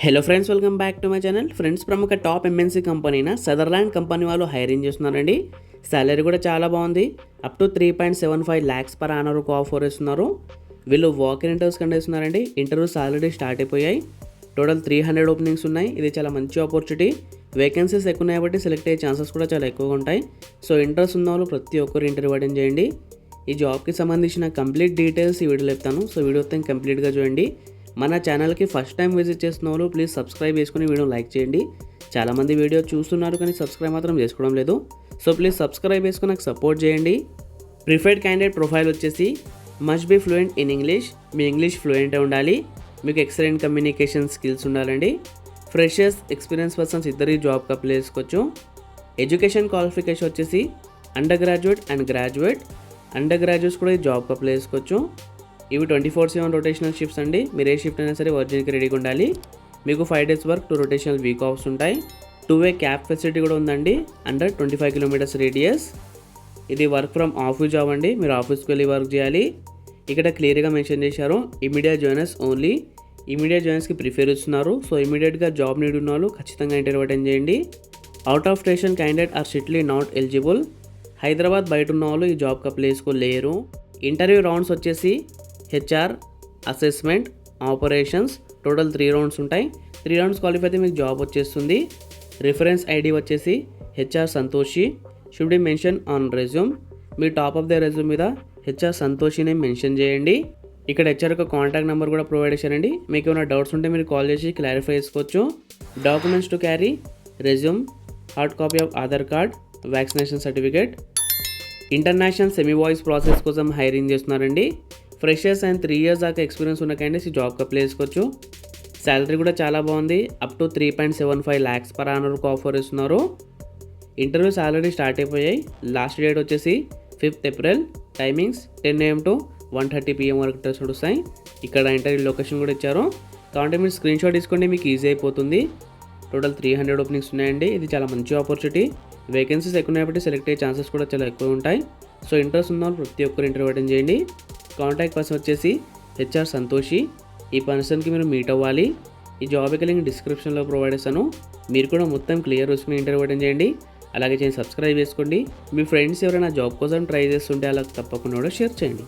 Hello friends, welcome back to my channel. Friends, ప్రముఖ top MNC company అయిన Sutherland company వాళ్ళు hiring చేస్తున్నారండి. Salary కూడా చాలా బాగుంది. Up to 3.75 lakhs per annum offer ఇస్తున్నారు. వీళ్ళు వాక్-ఇన్ ఇంటర్వ్యూస్ కండక్ట్ చేస్తున్నారండి. ఇంటర్వ్యూస్ ఆల్రెడీ స్టార్ట్ అయిపోయాయి. టోటల్ 300 ఓపెనింగ్స్ ఉన్నాయి. ఇది చాలా మంచి ఆపర్చునిటీ. వేకెన్సీస్ ఎక్కువ ఉన్నాయి కాబట్టి సెలెక్ట్ అయ్యే ఛాన్సెస్ కూడా చాలా ఎక్కువగా ఉంటాయి. సో ఇంట్రెస్ట్ ఉన్న వాళ్ళు ప్రతి ఒక్కరు ఇంటర్వ్యూ అటెండ్ చేయండి. ఈ జాబ్కి సంబంధించిన కంప్లీట్ డీటెయిల్స్ ఈ వీడియోలో చెప్తాను. సో వీడియో మొత్తం కంప్లీట్గా చూడండి. మన ఛానల్కి ఫస్ట్ టైం విజిట్ చేస్తున్న వాళ్ళు ప్లీజ్ సబ్స్క్రైబ్ చేసుకుని వీడియో లైక్ చేయండి. చాలామంది వీడియో చూస్తున్నారు కానీ సబ్స్క్రైబ్ మాత్రం చేసుకోవడం లేదు. సో ప్లీజ్ సబ్స్క్రైబ్ చేసుకుని నాకు సపోర్ట్ చేయండి. ప్రిఫర్డ్ క్యాండిడేట్ ప్రొఫైల్ వచ్చేసి must be fluent in English. మీ ఇంగ్లీష్ ఫ్లూయెంటే ఉండాలి. మీకు ఎక్సలెంట్ కమ్యూనికేషన్ స్కిల్స్ ఉండాలండి. ఫ్రెషర్స్, ఎక్స్పీరియన్స్ పర్సన్స్ ఇద్దరు జాబ్కి అప్లై చేసుకోవచ్చు. ఎడ్యుకేషన్ క్వాలిఫికేషన్ వచ్చేసి undergraduate and graduate. Undergraduates కూడా ఈ జాబ్కి అప్లై చేసుకోవచ్చు. ఇవి 24/7 రొటేషనల్ షిఫ్ట్స్ అండి. మీరు ఏ షిఫ్ట్ అయినా సరే వర్జిన్కి రెడీగా ఉండాలి. మీకు 5 days work, 2 rotational week offs ఉంటాయి. 2-way క్యాబ్ ఫెసిలిటీ కూడా ఉందండి. Under 25 kilometers radius. ఇది వర్క్ ఫ్రమ్ ఆఫీస్ జాబ్ అండి. మీరు ఆఫీస్కి వెళ్ళి వర్క్ చేయాలి. ఇక్కడ క్లియర్గా మెన్షన్ చేశారు, ఇమీడియట్ జాయినర్స్ ఓన్లీ. ఇమీడియట్ జాయినర్స్కి ప్రిఫర్ ఇస్తున్నారు. సో ఇమీడియట్గా జాబ్ నీడ్ ఉన్న వాళ్ళు ఖచ్చితంగా ఇంటర్వ్యూ అటెండ్ చేయండి. Out of station candidate are strictly not eligible. Hyderabad బయట ఉన్న వాళ్ళు ఈ జాబ్కి అప్లై చేసుకోలేరు. ఇంటర్వ్యూ రౌండ్స్ వచ్చేసి HR, assessment, operations, total 3 rounds ఉంటాయి. 3 rounds క్వాలిఫై అయితే మీకు జాబ్ వచ్చేస్తుంది. రిఫరెన్స్ ఐడి వచ్చేసి HR Santoshi. Should be mention on resume. Me top of the resume మీద హెచ్ఆర్ సంతోషిని మెన్షన్ చేయండి. ఇక్కడ హెచ్ఆర్ యొక్క కాంటాక్ట్ నెంబర్ కూడా ప్రొవైడ్ చేశారండి. మీకు ఏమైనా డౌట్స్ ఉంటే మీరు కాల్ చేసి క్లారిఫై చేసుకోవచ్చు. Documents to carry: resume, hard copy of Aadhaar card, vaccination certificate. International semi voice process కోసం హైరింగ్ చేస్తున్నారండి. ఫ్రెషర్స్ అండ్ 3 years దాకా ఎక్స్పీరియన్స్ ఉన్న క్యాండిడేట్స్ ఈ జాబ్కి అప్లై చేసుకోవచ్చు. శాలరీ కూడా చాలా బాగుంది. Up to 3.75 lakhs per annum offer ఇస్తున్నారు. ఇంటర్వ్యూస్ ఆల్రెడీ స్టార్ట్ అయిపోయాయి. లాస్ట్ డేట్ వచ్చేసి 5th April. Timings 10 AM to 1:30 PM వరకు టెస్ట్ వస్తాయి. ఇక్కడ ఇంటర్వ్యూ లొకేషన్ కూడా ఇచ్చారు. కాబట్టి మీరు స్క్రీన్ షాట్ తీసుకోండి, మీకు ఈజీ అయిపోతుంది. టోటల్ 300 ఓపెనింగ్స్ ఉన్నాయండి. ఇది చాలా మంచి ఆపర్చునిటీ. వేకెన్సీస్ ఎక్కువ ఉన్నాయి కాబట్టి సెలెక్ట్ అయ్యే ఛాన్సెస్ కూడా చాలా ఎక్కువ ఉంటాయి. సో ఇంట్రెస్ట్ ఉన్న వాళ్ళు ప్రతి ఒక్కరు ఇంటర్వ్యూ అటెండ్ చేయండి. కాంటాక్ట్ పర్సన్ వచ్చేసి హెచ్ఆర్ సంతోషి. ఈ పర్సన్కి మీరు మీట్ అవ్వాలి. ఈ జాబ్ యొక్క లింక్ డిస్క్రిప్షన్లో ప్రొవైడ్ చేస్తాను. మీరు కూడా మొత్తం క్లియర్ చూసుకుని ఇంటర్వ్యూ అటెండ్ చేయండి. అలాగే సబ్స్క్రైబ్ చేసుకోండి. మీ ఫ్రెండ్స్ ఎవరైనా జాబ్ కోసం ట్రై చేస్తుంటే అలా తప్పకుండా కూడా షేర్ చేయండి.